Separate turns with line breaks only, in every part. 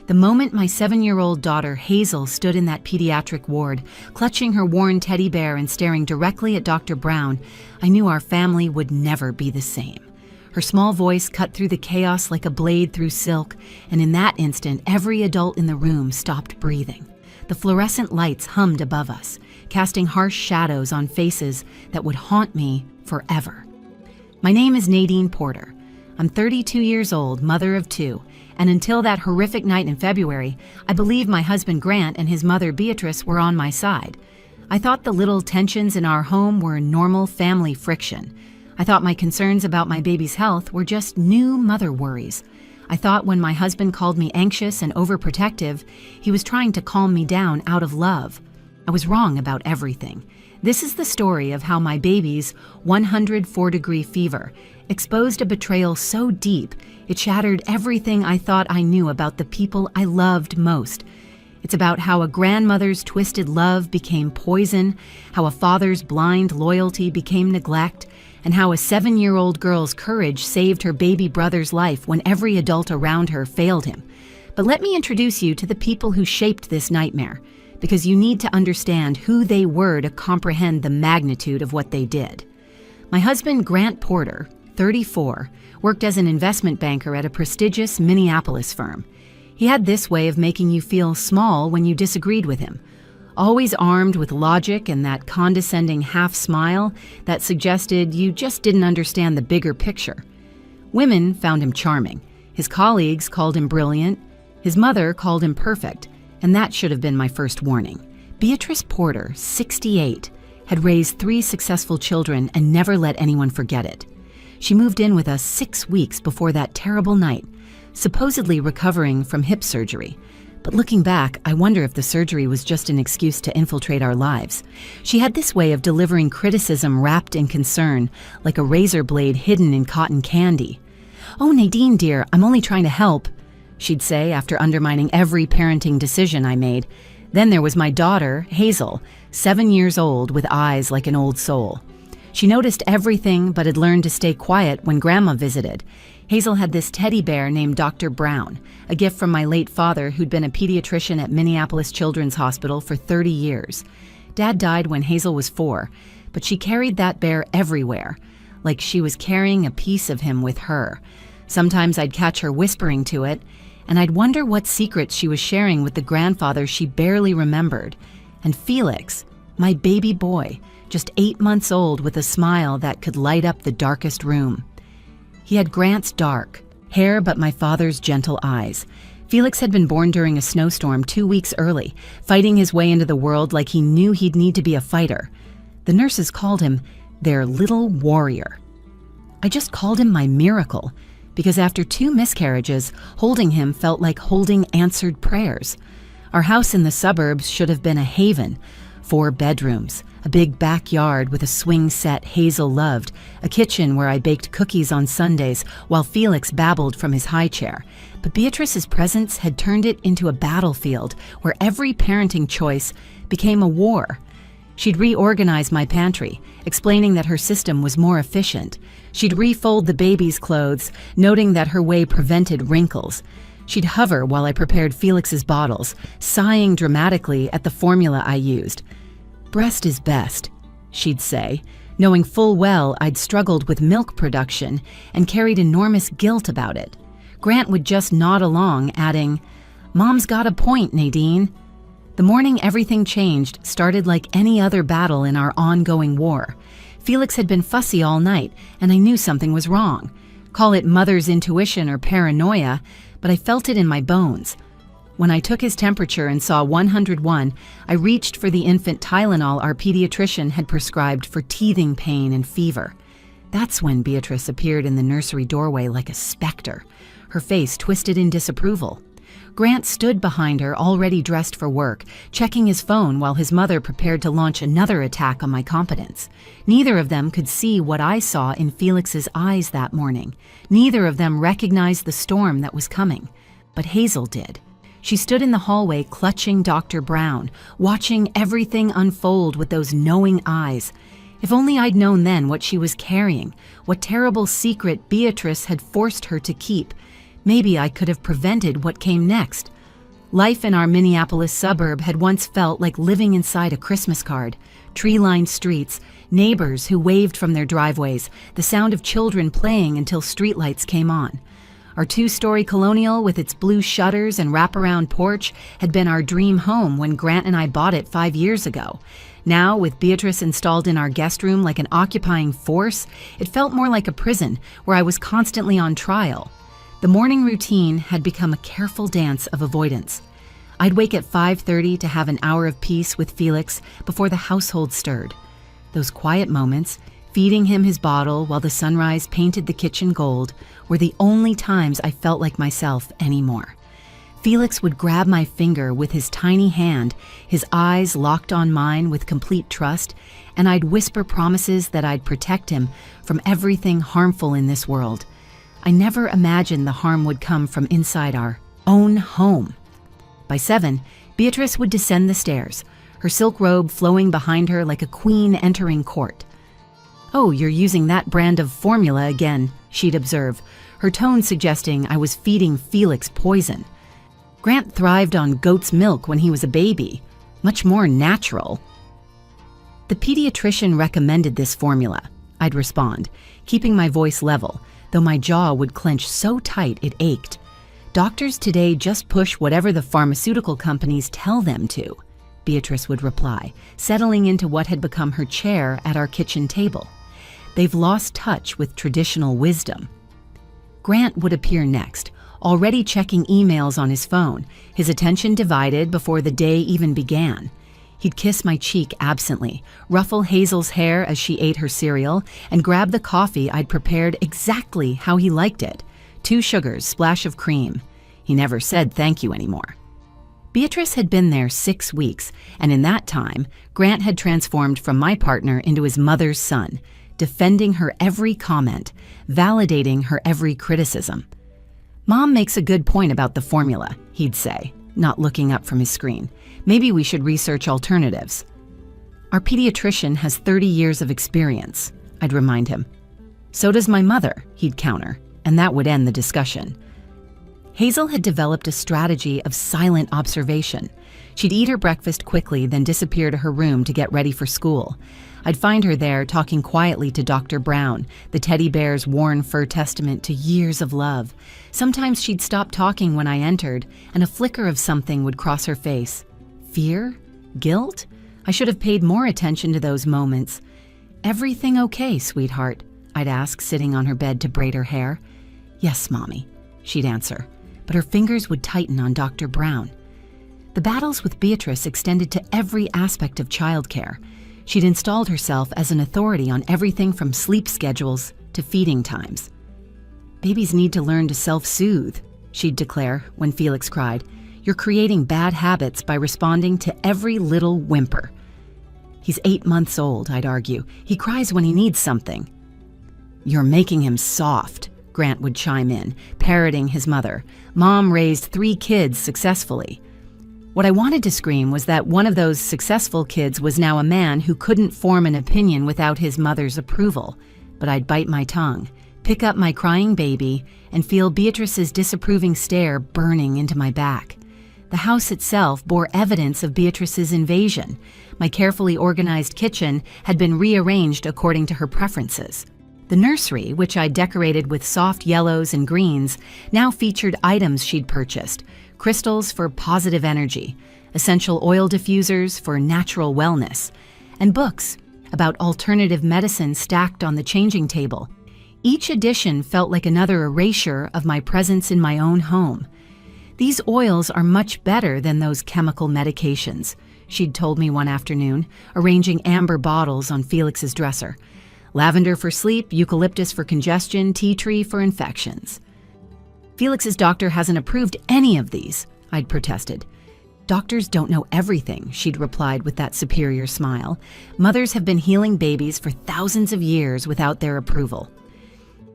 The moment my 7-year-old daughter Hazel stood in that pediatric ward, clutching her worn teddy bear and staring directly at Dr. Brown, I knew our family would never be the same. Her small voice cut through the chaos like a blade through silk, and in that instant, every adult in the room stopped breathing. The fluorescent lights hummed above us, casting harsh shadows on faces that would haunt me forever. My name is Nadine Porter. I'm 32 years old, mother of 2, and until that horrific night in February, I believed my husband Grant and his mother Beatrice were on my side. I thought the little tensions in our home were normal family friction. I thought my concerns about my baby's health were just new mother worries. I thought when my husband called me anxious and overprotective, he was trying to calm me down out of love. I was wrong about everything. This is the story of how my baby's 104-degree fever exposed a betrayal so deep it shattered everything I thought I knew about the people I loved most. It's about how a grandmother's twisted love became poison, how a father's blind loyalty became neglect, and how a 7-year-old girl's courage saved her baby brother's life when every adult around her failed him. But let me introduce you to the people who shaped this nightmare, because you need to understand who they were to comprehend the magnitude of what they did. My husband, Grant Porter, 34, worked as an investment banker at a prestigious Minneapolis firm. He had this way of making you feel small when you disagreed with him, always armed with logic and that condescending half smile that suggested you just didn't understand the bigger picture. Women found him charming. His colleagues called him brilliant. His mother called him perfect, and that should have been my first warning. Beatrice Porter, 68, had raised 3 successful children and never let anyone forget it. She moved in with us 6 weeks before that terrible night, supposedly recovering from hip surgery. But looking back, I wonder if the surgery was just an excuse to infiltrate our lives. She had this way of delivering criticism wrapped in concern, like a razor blade hidden in cotton candy. "Oh, Nadine, dear, I'm only trying to help," she'd say after undermining every parenting decision I made. Then there was my daughter, Hazel, 7 years old with eyes like an old soul. She noticed everything but had learned to stay quiet when Grandma visited. Hazel had this teddy bear named Dr. Brown, a gift from my late father who'd been a pediatrician at Minneapolis Children's Hospital for 30 years. Dad died when Hazel was 4, but she carried that bear everywhere, like she was carrying a piece of him with her. Sometimes I'd catch her whispering to it, and I'd wonder what secrets she was sharing with the grandfather she barely remembered. And Felix, my baby boy, just 8 months old with a smile that could light up the darkest room. He had Grant's dark hair but my father's gentle eyes. Felix had been born during a snowstorm 2 weeks early, fighting his way into the world like he knew he'd need to be a fighter. The nurses called him their little warrior. I just called him my miracle, because after 2 miscarriages, holding him felt like holding answered prayers. Our house in the suburbs should have been a haven. 4 bedrooms, a big backyard with a swing set Hazel loved, a kitchen where I baked cookies on Sundays while Felix babbled from his high chair. But Beatrice's presence had turned it into a battlefield where every parenting choice became a war. She'd reorganize my pantry, explaining that her system was more efficient. She'd refold the baby's clothes, noting that her way prevented wrinkles. She'd hover while I prepared Felix's bottles, sighing dramatically at the formula I used. "Breast is best," she'd say, knowing full well I'd struggled with milk production and carried enormous guilt about it. Grant would just nod along, adding, "Mom's got a point, Nadine." The morning everything changed started like any other battle in our ongoing war. Felix had been fussy all night, and I knew something was wrong. Call it mother's intuition or paranoia, but I felt it in my bones. When I took his temperature and saw 101, I reached for the infant Tylenol our pediatrician had prescribed for teething pain and fever. That's when Beatrice appeared in the nursery doorway like a specter, her face twisted in disapproval. Grant stood behind her, already dressed for work, checking his phone while his mother prepared to launch another attack on my competence. Neither of them could see what I saw in Felix's eyes that morning. Neither of them recognized the storm that was coming. But Hazel did. She stood in the hallway clutching Dr. Brown, watching everything unfold with those knowing eyes. If only I'd known then what she was carrying, what terrible secret Beatrice had forced her to keep. Maybe I could have prevented what came next. Life in our Minneapolis suburb had once felt like living inside a Christmas card. Tree-lined streets, neighbors who waved from their driveways, the sound of children playing until streetlights came on. Our two-story colonial with its blue shutters and wraparound porch had been our dream home when Grant and I bought it 5 years ago. Now, with Beatrice installed in our guest room like an occupying force, it felt more like a prison where I was constantly on trial. The morning routine had become a careful dance of avoidance. I'd wake at 5:30 to have an hour of peace with Felix before the household stirred. Those quiet moments, feeding him his bottle while the sunrise painted the kitchen gold, were the only times I felt like myself anymore. Felix would grab my finger with his tiny hand, his eyes locked on mine with complete trust, and I'd whisper promises that I'd protect him from everything harmful in this world. I never imagined the harm would come from inside our own home. By 7, Beatrice would descend the stairs, her silk robe flowing behind her like a queen entering court. "Oh, you're using that brand of formula again," she'd observe, her tone suggesting I was feeding Felix poison. "Grant thrived on goat's milk when he was a baby. Much more natural." "The pediatrician recommended this formula," I'd respond, keeping my voice level, though my jaw would clench so tight it ached. "Doctors today just push whatever the pharmaceutical companies tell them to," Beatrice would reply, settling into what had become her chair at our kitchen table. "They've lost touch with traditional wisdom." Grant would appear next, already checking emails on his phone, his attention divided before the day even began. He'd kiss my cheek absently, ruffle Hazel's hair as she ate her cereal, and grab the coffee I'd prepared exactly how he liked it. 2 sugars, splash of cream. He never said thank you anymore. Beatrice had been there 6 weeks, and in that time, Grant had transformed from my partner into his mother's son, defending her every comment, validating her every criticism. "Mom makes a good point about the formula," he'd say, not looking up from his screen. "Maybe we should research alternatives." "Our pediatrician has 30 years of experience," I'd remind him. "So does my mother," he'd counter, and that would end the discussion. Hazel had developed a strategy of silent observation. She'd eat her breakfast quickly, then disappear to her room to get ready for school. I'd find her there talking quietly to Dr. Brown, the teddy bear's worn fur testament to years of love. Sometimes she'd stop talking when I entered, and a flicker of something would cross her face. Fear? Guilt? I should have paid more attention to those moments. "Everything okay, sweetheart?" I'd ask, sitting on her bed to braid her hair. "Yes, Mommy," she'd answer, but her fingers would tighten on Dr. Brown. The battles with Beatrice extended to every aspect of childcare. She'd installed herself as an authority on everything from sleep schedules to feeding times. "Babies need to learn to self-soothe," she'd declare when Felix cried. "You're creating bad habits by responding to every little whimper." "He's 8 months old," I'd argue. "He cries when he needs something." "You're making him soft," Grant would chime in, parroting his mother. "Mom raised 3 kids successfully." What I wanted to scream was that one of those successful kids was now a man who couldn't form an opinion without his mother's approval. But I'd bite my tongue, pick up my crying baby, and feel Beatrice's disapproving stare burning into my back. The house itself bore evidence of Beatrice's invasion. My carefully organized kitchen had been rearranged according to her preferences. The nursery, which I decorated with soft yellows and greens, now featured items she'd purchased: crystals for positive energy, essential oil diffusers for natural wellness, and books about alternative medicine stacked on the changing table. Each edition felt like another erasure of my presence in my own home. "These oils are much better than those chemical medications," she'd told me one afternoon, arranging amber bottles on Felix's dresser. "Lavender for sleep, eucalyptus for congestion, tea tree for infections." "Felix's doctor hasn't approved any of these," I'd protested. "Doctors don't know everything," she'd replied with that superior smile. "Mothers have been healing babies for thousands of years without their approval."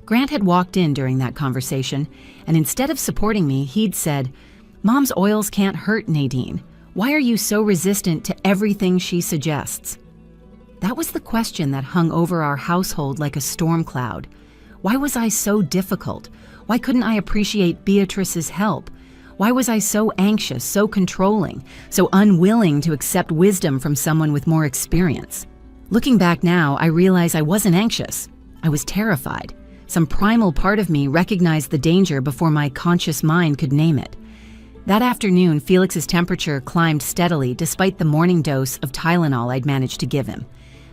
Grant had walked in during that conversation, and instead of supporting me, he'd said, "Mom's oils can't hurt Nadine. Why are you so resistant to everything she suggests?" That was the question that hung over our household like a storm cloud. Why was I so difficult? Why couldn't I appreciate Beatrice's help? Why was I so anxious, so controlling, so unwilling to accept wisdom from someone with more experience? Looking back now, I realize I wasn't anxious. I was terrified. Some primal part of me recognized the danger before my conscious mind could name it. That afternoon, Felix's temperature climbed steadily despite the morning dose of Tylenol I'd managed to give him.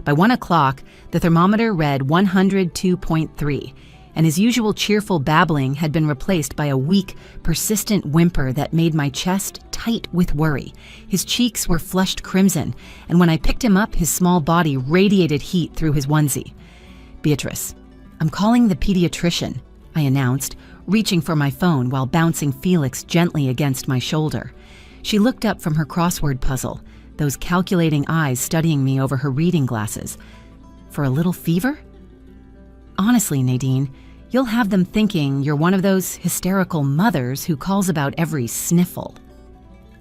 By 1 o'clock, the thermometer read 102.3, and his usual cheerful babbling had been replaced by a weak, persistent whimper that made my chest tight with worry. His cheeks were flushed crimson, and when I picked him up, his small body radiated heat through his onesie. "Beatrice, I'm calling the pediatrician," I announced, reaching for my phone while bouncing Felix gently against my shoulder. She looked up from her crossword puzzle, those calculating eyes studying me over her reading glasses. "For a little fever?" "Honestly, Nadine, you'll have them thinking you're one of those hysterical mothers who calls about every sniffle."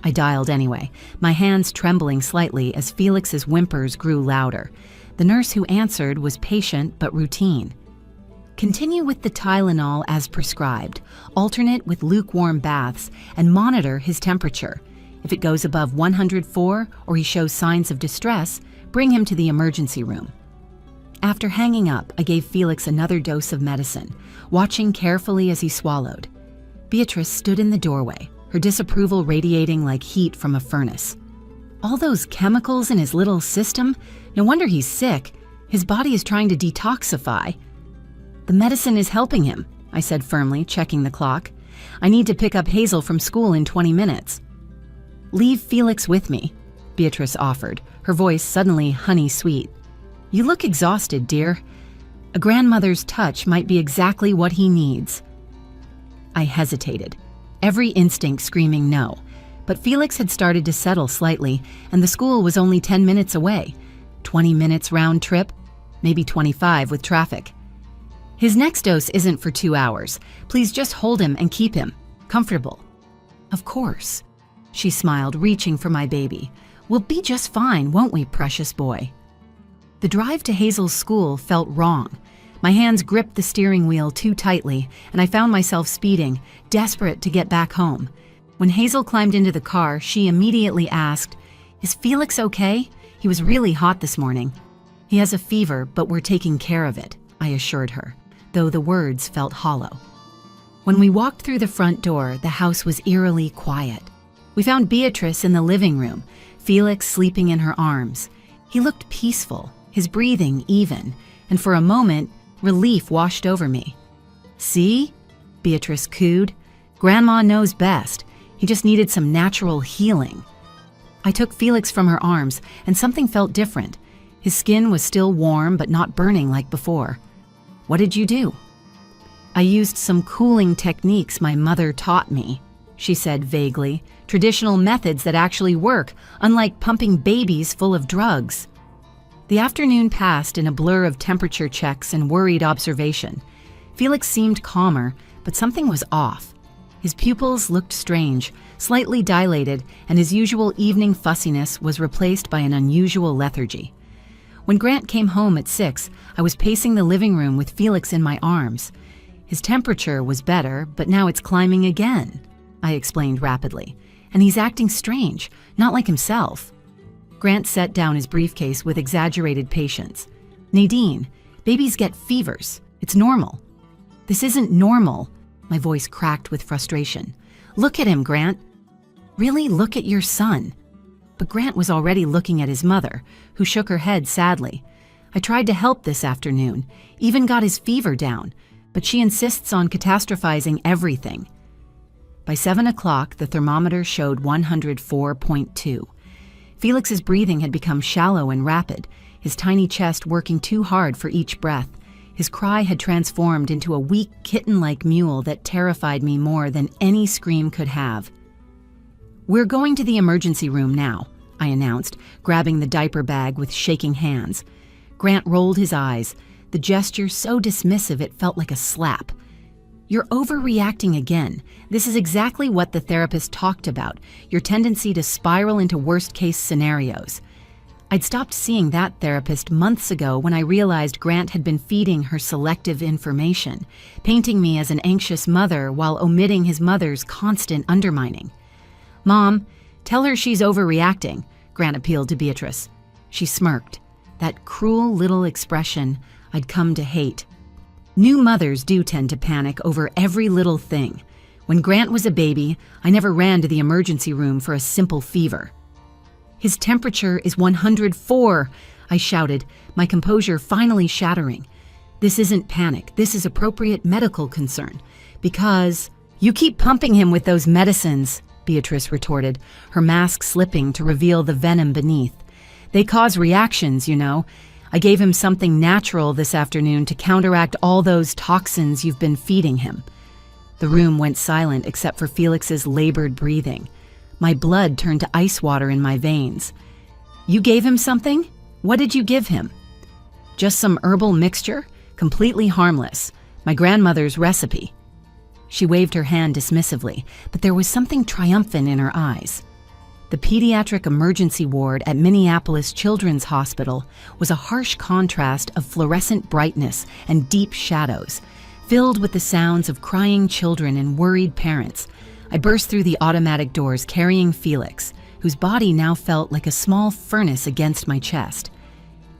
I dialed anyway, my hands trembling slightly as Felix's whimpers grew louder. The nurse who answered was patient but routine. "Continue with the Tylenol as prescribed, alternate with lukewarm baths, and monitor his temperature. If it goes above 104 or he shows signs of distress, bring him to the emergency room." After hanging up, I gave Felix another dose of medicine, watching carefully as he swallowed. Beatrice stood in the doorway, her disapproval radiating like heat from a furnace. "All those chemicals in his little system? No wonder he's sick. His body is trying to detoxify." "The medicine is helping him," I said firmly, checking the clock. "I need to pick up Hazel from school in 20 minutes. "Leave Felix with me," Beatrice offered, her voice suddenly honey-sweet. "You look exhausted, dear. A grandmother's touch might be exactly what he needs." I hesitated, every instinct screaming no, but Felix had started to settle slightly, and the school was only 10 minutes away. 20 minutes round trip, maybe 25 with traffic. "His next dose isn't for 2 hours. Please just hold him and keep him comfortable." "Of course," she smiled, reaching for my baby. "We'll be just fine, won't we, precious boy?" The drive to Hazel's school felt wrong. My hands gripped the steering wheel too tightly, and I found myself speeding, desperate to get back home. When Hazel climbed into the car, she immediately asked, "Is Felix okay? He was really hot this morning." "He has a fever, but we're taking care of it," I assured her, though the words felt hollow. When we walked through the front door, the house was eerily quiet. We found Beatrice in the living room, Felix sleeping in her arms. He looked peaceful, his breathing even, and for a moment, relief washed over me. "See?" Beatrice cooed. "Grandma knows best. He just needed some natural healing." I took Felix from her arms, and something felt different. His skin was still warm but not burning like before. "What did you do?" "I used some cooling techniques my mother taught me," she said vaguely. "Traditional methods that actually work, unlike pumping babies full of drugs." The afternoon passed in a blur of temperature checks and worried observation. Felix seemed calmer, but something was off. His pupils looked strange, slightly dilated, and his usual evening fussiness was replaced by an unusual lethargy. When Grant came home at 6, I was pacing the living room with Felix in my arms. "His temperature was better, but now it's climbing again," I explained rapidly. "And he's acting strange, not like himself." Grant set down his briefcase with exaggerated patience. "Nadine, babies get fevers. It's normal." "This isn't normal," my voice cracked with frustration. "Look at him, Grant." "Really look at your son." But Grant was already looking at his mother, who shook her head sadly. "I tried to help this afternoon, even got his fever down, but she insists on catastrophizing everything." By 7 o'clock, the thermometer showed 104.2. Felix's breathing had become shallow and rapid, his tiny chest working too hard for each breath. His cry had transformed into a weak, kitten-like mewl that terrified me more than any scream could have. "We're going to the emergency room now," I announced, grabbing the diaper bag with shaking hands. Grant rolled his eyes, the gesture so dismissive it felt like a slap. "You're overreacting again. This is exactly what the therapist talked about, your tendency to spiral into worst-case scenarios." I'd stopped seeing that therapist months ago when I realized Grant had been feeding her selective information, painting me as an anxious mother while omitting his mother's constant undermining. "Mom, tell her she's overreacting," Grant appealed to Beatrice. She smirked, that cruel little expression I'd come to hate. New mothers do tend to panic over every little thing. When Grant was a baby, I never ran to the emergency room for a simple fever. "His temperature is 104, I shouted, my composure finally shattering. "This isn't panic. This is appropriate medical concern. Because you keep pumping him with those medicines," Beatrice retorted, her mask slipping to reveal the venom beneath. "They cause reactions, you know. I gave him something natural this afternoon to counteract all those toxins you've been feeding him." The room went silent except for Felix's labored breathing. My blood turned to ice water in my veins. "You gave him something? What did you give him?" "Just some herbal mixture, completely harmless. My grandmother's recipe." She waved her hand dismissively, but there was something triumphant in her eyes. The pediatric emergency ward at Minneapolis Children's Hospital was a harsh contrast of fluorescent brightness and deep shadows, filled with the sounds of crying children and worried parents. I burst through the automatic doors carrying Felix, whose body now felt like a small furnace against my chest.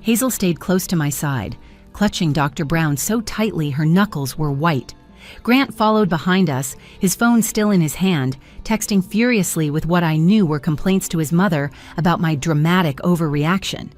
Hazel stayed close to my side, clutching Dr. Brown so tightly her knuckles were white. Grant followed behind us, his phone still in his hand, texting furiously with what I knew were complaints to his mother about my dramatic overreaction.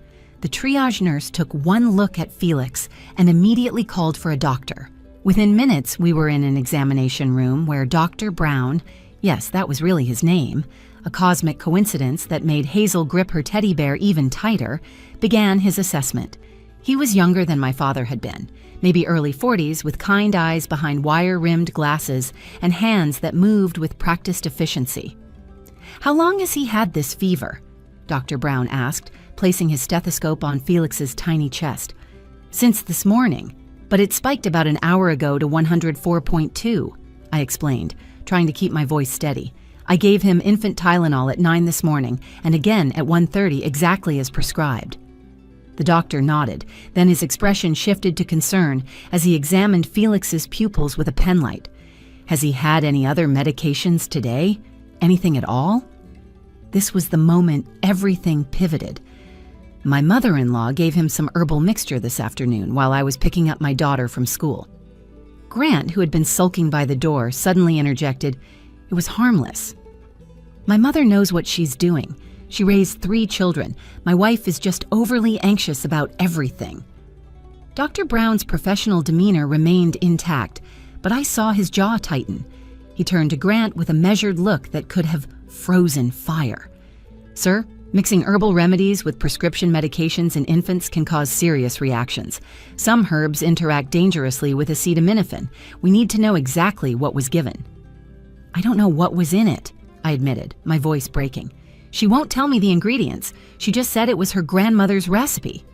The triage nurse took one look at Felix and immediately called for a doctor. Within minutes, we were in an examination room where Dr. Brown, yes, that was really his name, a cosmic coincidence that made Hazel grip her teddy bear even tighter, began his assessment. He was younger than my father had been, maybe early 40s, with kind eyes behind wire-rimmed glasses and hands that moved with practiced efficiency. "How long has he had this fever?" Dr. Brown asked, placing his stethoscope on Felix's tiny chest. "Since this morning, but it spiked about an hour ago to 104.2, I explained, trying to keep my voice steady. "I gave him infant Tylenol at 9 this morning and again at 1:30 exactly as prescribed." The doctor nodded, then his expression shifted to concern as he examined Felix's pupils with a penlight. "Has he had any other medications today? Anything at all?" This was the moment everything pivoted. "My mother-in-law gave him some herbal mixture this afternoon while I was picking up my daughter from school." Grant, who had been sulking by the door, suddenly interjected, "It was harmless." "My mother knows what she's doing. She raised 3 children. My wife is just overly anxious about everything." Dr. Brown's professional demeanor remained intact, but I saw his jaw tighten. He turned to Grant with a measured look that could have frozen fire. "Sir, mixing herbal remedies with prescription medications in infants can cause serious reactions. Some herbs interact dangerously with acetaminophen. We need to know exactly what was given." "I don't know what was in it," I admitted, my voice breaking. "She won't tell me the ingredients. She just said it was her grandmother's recipe."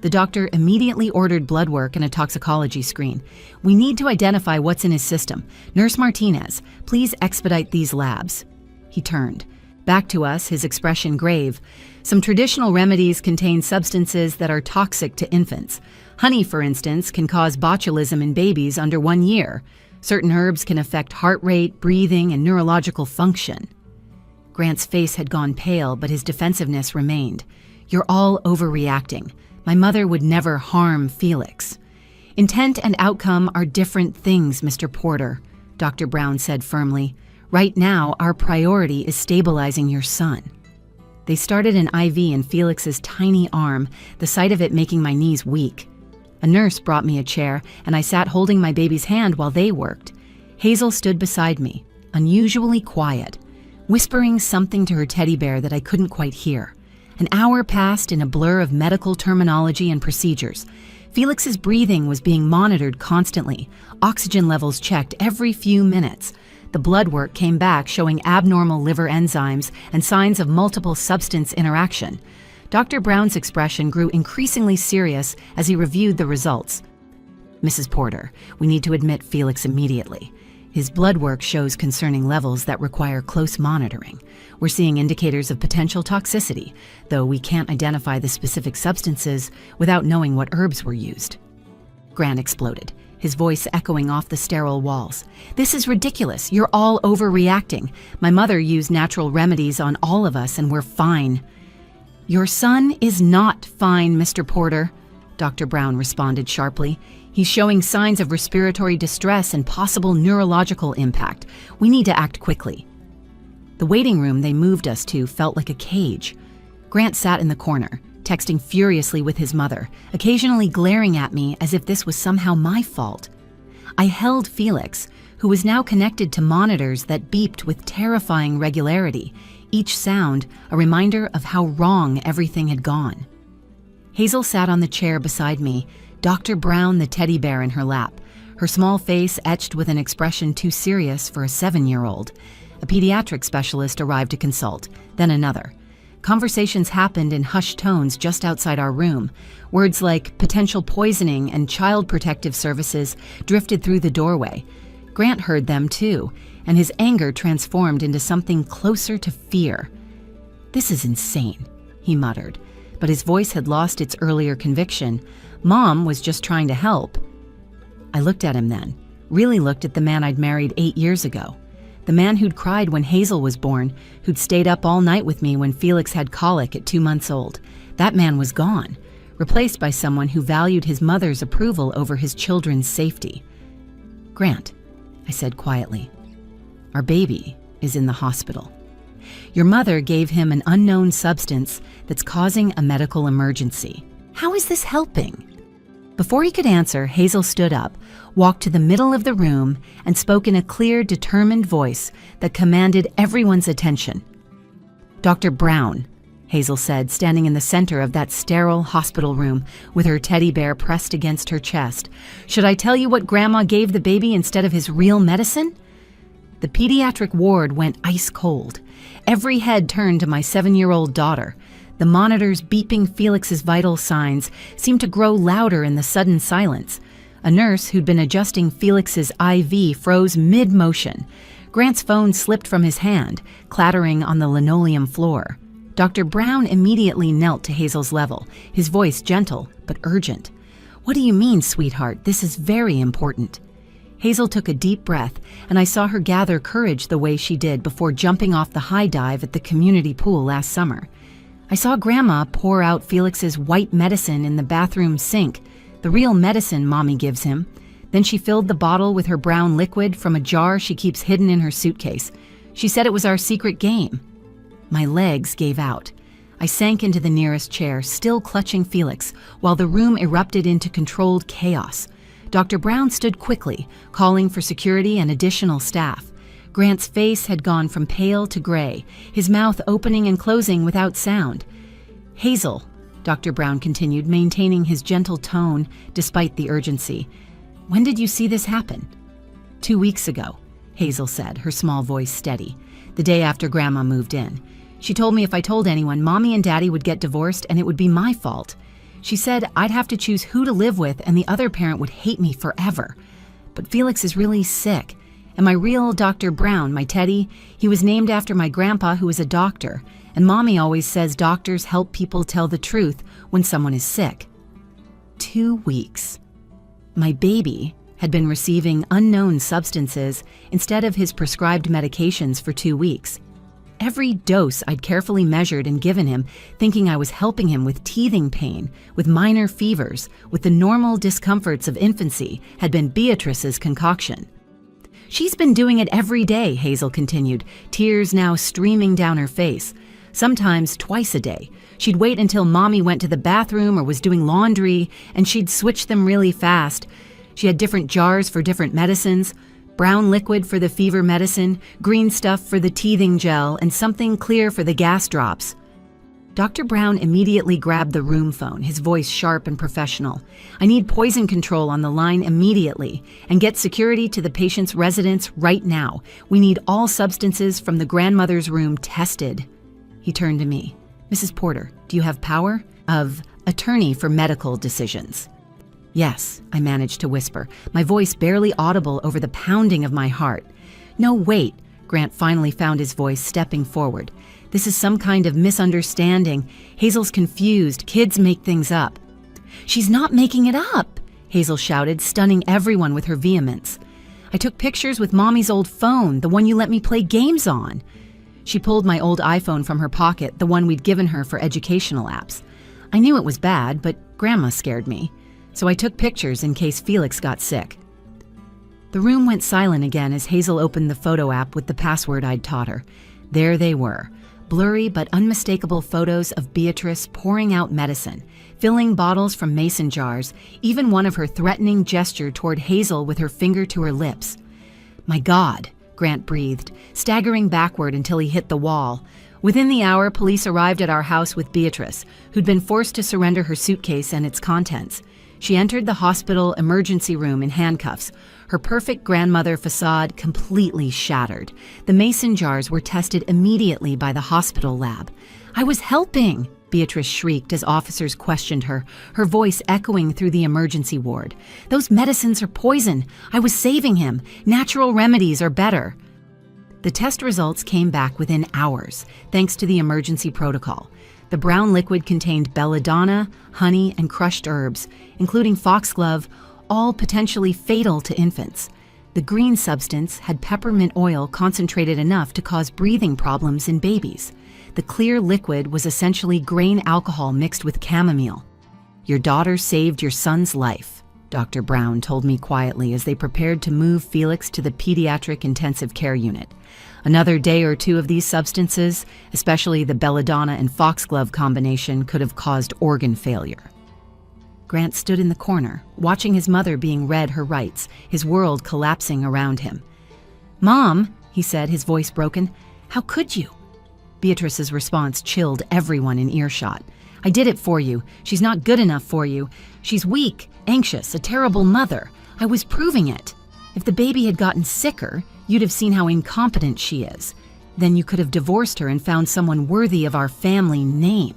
The doctor immediately ordered blood work and a toxicology screen. "We need to identify what's in his system. Nurse Martinez, please expedite these labs." He turned. Back to us, his expression grave. "Some traditional remedies contain substances that are toxic to infants. Honey, for instance, can cause botulism in babies under 1 year. Certain herbs can affect heart rate, breathing, and neurological function." Grant's face had gone pale, but his defensiveness remained. "You're all overreacting. My mother would never harm Felix." "Intent and outcome are different things, Mr. Porter," Dr. Brown said firmly. "Right now, our priority is stabilizing your son." They started an IV in Felix's tiny arm, the sight of it making my knees weak. A nurse brought me a chair, and I sat holding my baby's hand while they worked. Hazel stood beside me, unusually quiet, whispering something to her teddy bear that I couldn't quite hear. An hour passed in a blur of medical terminology and procedures. Felix's breathing was being monitored constantly, oxygen levels checked every few minutes. The blood work came back showing abnormal liver enzymes and signs of multiple substance interaction. Dr. Brown's expression grew increasingly serious as he reviewed the results. "Mrs. Porter, we need to admit Felix immediately. His blood work shows concerning levels that require close monitoring. We're seeing indicators of potential toxicity, though we can't identify the specific substances without knowing what herbs were used. Grant exploded, his voice echoing off the sterile walls. "This is ridiculous. You're all overreacting. My mother used natural remedies on all of us and we're fine." "Your son is not fine, Mr. Porter," Dr. Brown responded sharply. "He's showing signs of respiratory distress and possible neurological impact. We need to act quickly." The waiting room they moved us to felt like a cage. Grant sat in the corner, texting furiously with his mother, occasionally glaring at me as if this was somehow my fault. I held Felix, who was now connected to monitors that beeped with terrifying regularity, each sound a reminder of how wrong everything had gone. Hazel sat on the chair beside me, Dr. Brown the teddy bear in her lap, her small face etched with an expression too serious for a 7-year-old. A pediatric specialist arrived to consult, then another. Conversations happened in hushed tones just outside our room. Words like potential poisoning and child protective services drifted through the doorway. Grant heard them too, and his anger transformed into something closer to fear. "This is insane," he muttered, but his voice had lost its earlier conviction. Mom was just trying to help. I looked at him then, really looked at the man I'd married 8 years ago. The man who'd cried when Hazel was born, who'd stayed up all night with me when Felix had colic at 2 months old. That man was gone, replaced by someone who valued his mother's approval over his children's safety. "Grant," I said quietly, "our baby is in the hospital. Your mother gave him an unknown substance that's causing a medical emergency. How is this helping?" Before he could answer, Hazel stood up, walked to the middle of the room, and spoke in a clear, determined voice that commanded everyone's attention. "Dr. Brown," Hazel said, standing in the center of that sterile hospital room with her teddy bear pressed against her chest, "should I tell you what Grandma gave the baby instead of his real medicine?" The pediatric ward went ice cold. Every head turned to my 7-year-old daughter. The monitors beeping Felix's vital signs seemed to grow louder in the sudden silence. A nurse who'd been adjusting Felix's IV froze mid-motion. Grant's phone slipped from his hand, clattering on the linoleum floor. Dr. Brown immediately knelt to Hazel's level, his voice gentle but urgent. "What do you mean, sweetheart? This is very important." Hazel took a deep breath, and I saw her gather courage the way she did before jumping off the high dive at the community pool last summer. I saw Grandma pour out Felix's white medicine in the bathroom sink, the real medicine Mommy gives him. Then she filled the bottle with her brown liquid from a jar she keeps hidden in her suitcase. She said it was our secret game. My legs gave out. I sank into the nearest chair, still clutching Felix, while the room erupted into controlled chaos. Dr. Brown stood quickly, calling for security and additional staff. Grant's face had gone from pale to gray, his mouth opening and closing without sound. "Hazel," Dr. Brown continued, maintaining his gentle tone despite the urgency, "when did you see this happen?" 2 weeks ago, Hazel said, her small voice steady, the day after Grandma moved in. She told me if I told anyone, Mommy and Daddy would get divorced and it would be my fault. She said I'd have to choose who to live with and the other parent would hate me forever. But Felix is really sick. And my real Dr. Brown, my Teddy, he was named after my grandpa who was a doctor, and Mommy always says doctors help people tell the truth when someone is sick. 2 weeks. My baby had been receiving unknown substances instead of his prescribed medications for 2 weeks. Every dose I'd carefully measured and given him, thinking I was helping him with teething pain, with minor fevers, with the normal discomforts of infancy, had been Beatrice's concoction. "She's been doing it every day," Hazel continued, tears now streaming down her face. "Sometimes twice a day. She'd wait until Mommy went to the bathroom or was doing laundry, and she'd switch them really fast. She had different jars for different medicines, brown liquid for the fever medicine, green stuff for the teething gel, and something clear for the gas drops." Dr. Brown immediately grabbed the room phone, his voice sharp and professional. "I need poison control on the line immediately, and get security to the patient's residence right now. We need all substances from the grandmother's room tested." He turned to me. "Mrs. Porter, do you have power of attorney for medical decisions?" Yes, I managed to whisper, my voice barely audible over the pounding of my heart. No, wait, Grant finally found his voice, stepping forward. This is some kind of misunderstanding. Hazel's confused. Kids make things up. She's not making it up, Hazel shouted, stunning everyone with her vehemence. I took pictures with Mommy's old phone, the one you let me play games on. She pulled my old iPhone from her pocket, the one we'd given her for educational apps. I knew it was bad, but Grandma scared me, so I took pictures in case Felix got sick. The room went silent again as Hazel opened the photo app with the password I'd taught her. There they were, blurry but unmistakable photos of Beatrice pouring out medicine, filling bottles from mason jars, even one of her threatening gesture toward Hazel with her finger to her lips. My God, Grant breathed, staggering backward until he hit the wall. Within the hour, police arrived at our house with Beatrice, who'd been forced to surrender her suitcase and its contents. She entered the hospital emergency room in handcuffs, her perfect grandmother facade completely shattered. The mason jars were tested immediately by the hospital lab. I was helping, Beatrice shrieked as officers questioned her, her voice echoing through the emergency ward. Those medicines are poison. I was saving him. Natural remedies are better. The test results came back within hours, thanks to the emergency protocol. The brown liquid contained belladonna, honey, and crushed herbs, including foxglove, all potentially fatal to infants. The green substance had peppermint oil concentrated enough to cause breathing problems in babies. The clear liquid was essentially grain alcohol mixed with chamomile. Your daughter saved your son's life, Dr. Brown told me quietly as they prepared to move Felix to the pediatric intensive care unit. Another day or two of these substances, especially the belladonna and foxglove combination, could have caused organ failure. Grant stood in the corner, watching his mother being read her rights, his world collapsing around him. "Mom," he said, his voice broken, "how could you?" Beatrice's response chilled everyone in earshot. "I did it for you. She's not good enough for you. She's weak, anxious, a terrible mother. I was proving it. If the baby had gotten sicker, you'd have seen how incompetent she is. Then you could have divorced her and found someone worthy of our family name."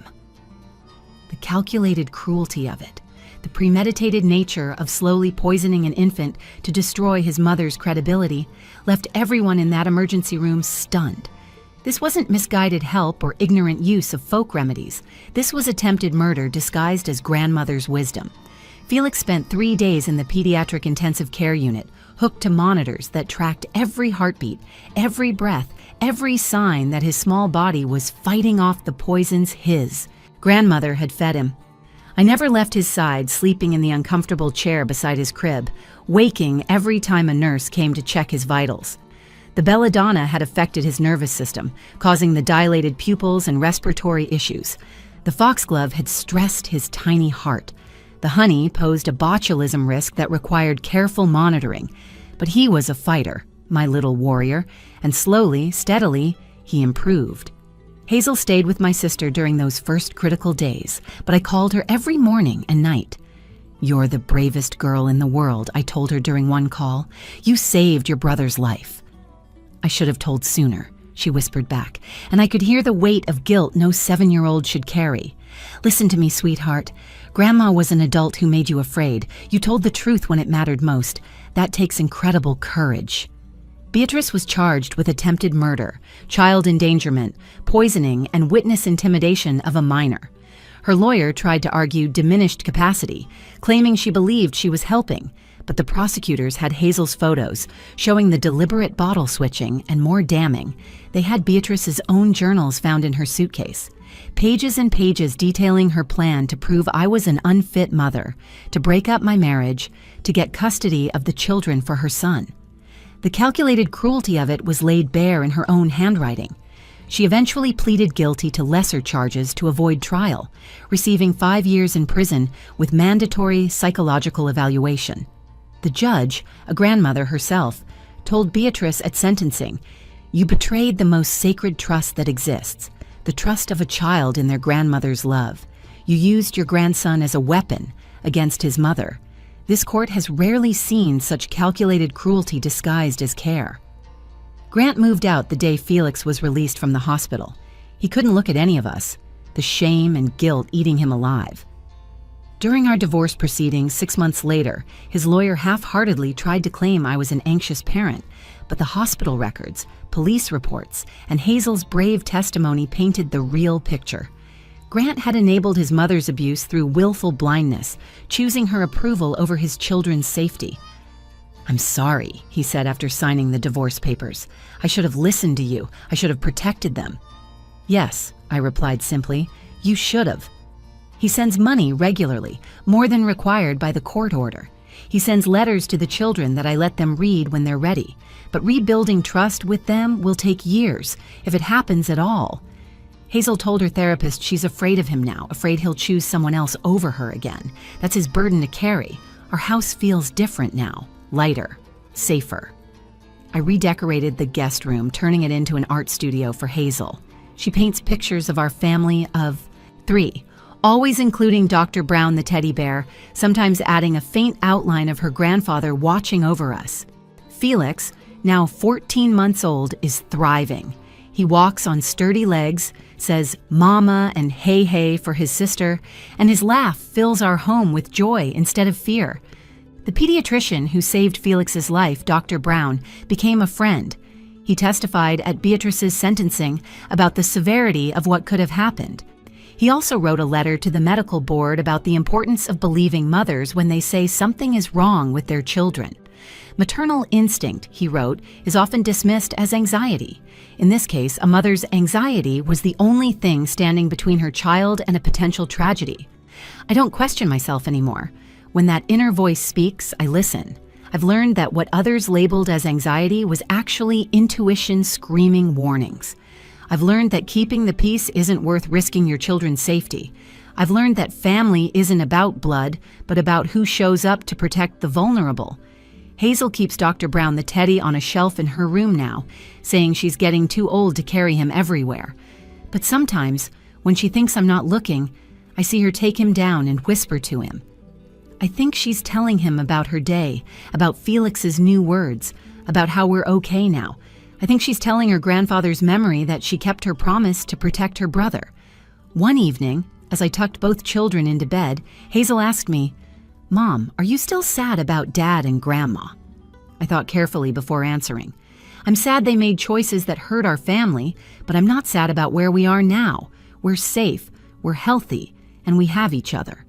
The calculated cruelty of it, the premeditated nature of slowly poisoning an infant to destroy his mother's credibility, left everyone in that emergency room stunned. This wasn't misguided help or ignorant use of folk remedies. This was attempted murder disguised as grandmother's wisdom. Felix spent 3 days in the pediatric intensive care unit, hooked to monitors that tracked every heartbeat, every breath, every sign that his small body was fighting off the poisons his grandmother had fed him. I never left his side, sleeping in the uncomfortable chair beside his crib, waking every time a nurse came to check his vitals. The belladonna had affected his nervous system, causing the dilated pupils and respiratory issues. The foxglove had stressed his tiny heart. The honey posed a botulism risk that required careful monitoring. But he was a fighter, my little warrior, and slowly, steadily, he improved. Hazel stayed with my sister during those first critical days, but I called her every morning and night. "You're the bravest girl in the world," I told her during one call. "You saved your brother's life." "I should have told sooner," she whispered back, and I could hear the weight of guilt no 7-year-old should carry. "Listen to me, sweetheart. Grandma was an adult who made you afraid. You told the truth when it mattered most. That takes incredible courage." Beatrice was charged with attempted murder, child endangerment, poisoning, and witness intimidation of a minor. Her lawyer tried to argue diminished capacity, claiming she believed she was helping, but the prosecutors had Hazel's photos, showing the deliberate bottle switching, and more damning, they had Beatrice's own journals found in her suitcase. Pages and pages detailing her plan to prove I was an unfit mother, to break up my marriage, to get custody of the children for her son. The calculated cruelty of it was laid bare in her own handwriting. She eventually pleaded guilty to lesser charges to avoid trial, receiving 5 years in prison with mandatory psychological evaluation. The judge, a grandmother herself, told Beatrice at sentencing, "You betrayed the most sacred trust that exists, the trust of a child in their grandmother's love. You used your grandson as a weapon against his mother. This court has rarely seen such calculated cruelty disguised as care." Grant moved out the day Felix was released from the hospital. He couldn't look at any of us, the shame and guilt eating him alive. During our divorce proceedings 6 months later, his lawyer half-heartedly tried to claim I was an anxious parent, but the hospital records, police reports, and Hazel's brave testimony painted the real picture. Grant had enabled his mother's abuse through willful blindness, choosing her approval over his children's safety. "I'm sorry," he said after signing the divorce papers. "I should have listened to you. I should have protected them." "Yes," I replied simply, "you should have." He sends money regularly, more than required by the court order. He sends letters to the children that I let them read when they're ready. But rebuilding trust with them will take years, if it happens at all. Hazel told her therapist she's afraid of him now, afraid he'll choose someone else over her again. That's his burden to carry. Our house feels different now, lighter, safer. I redecorated the guest room, turning it into an art studio for Hazel. She paints pictures of our family of 3, always including Dr. Brown the teddy bear, sometimes adding a faint outline of her grandfather watching over us. Felix, now 14 months old, is thriving. He walks on sturdy legs, says mama and hey hey for his sister, and his laugh fills our home with joy instead of fear. The pediatrician who saved Felix's life, Dr. Brown, became a friend. He testified at Beatrice's sentencing about the severity of what could have happened. He also wrote a letter to the medical board about the importance of believing mothers when they say something is wrong with their children. Maternal instinct, he wrote, is often dismissed as anxiety. In this case, a mother's anxiety was the only thing standing between her child and a potential tragedy. I don't question myself anymore. When that inner voice speaks, I listen. I've learned that what others labeled as anxiety was actually intuition screaming warnings. I've learned that keeping the peace isn't worth risking your children's safety. I've learned that family isn't about blood, but about who shows up to protect the vulnerable. Hazel keeps Dr. Brown the teddy on a shelf in her room now, saying she's getting too old to carry him everywhere. But sometimes, when she thinks I'm not looking, I see her take him down and whisper to him. I think she's telling him about her day, about Felix's new words, about how we're okay now. I think she's telling her grandfather's memory that she kept her promise to protect her brother. One evening, as I tucked both children into bed, Hazel asked me, "Mom, are you still sad about Dad and Grandma?" I thought carefully before answering. I'm sad they made choices that hurt our family, but I'm not sad about where we are now. We're safe, we're healthy, and we have each other.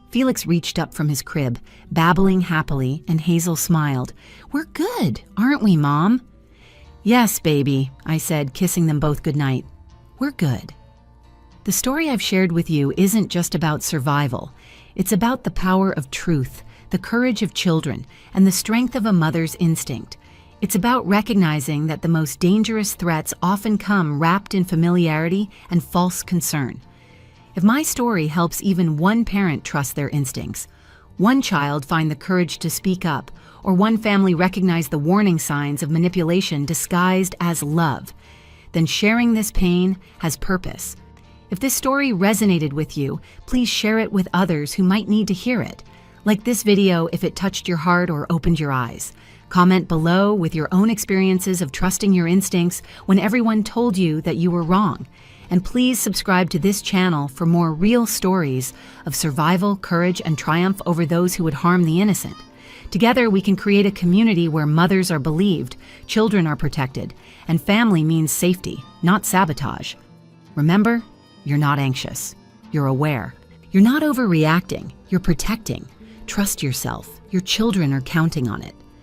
Felix reached up from his crib, babbling happily, and Hazel smiled. "We're good, aren't we, Mom?" "Yes, baby," I said, kissing them both goodnight. "We're good." The story I've shared with you isn't just about survival. It's about the power of truth, the courage of children, and the strength of a mother's instinct. It's about recognizing that the most dangerous threats often come wrapped in familiarity and false concern. If my story helps even one parent trust their instincts, one child find the courage to speak up, or one family recognize the warning signs of manipulation disguised as love, then sharing this pain has purpose. If this story resonated with you, please share it with others who might need to hear it. Like this video if it touched your heart or opened your eyes. Comment below with your own experiences of trusting your instincts when everyone told you that you were wrong. And please subscribe to this channel for more real stories of survival, courage, and triumph over those who would harm the innocent. Together, we can create a community where mothers are believed, children are protected, and family means safety, not sabotage. Remember, you're not anxious. You're aware. You're not overreacting. You're protecting. Trust yourself. Your children are counting on it.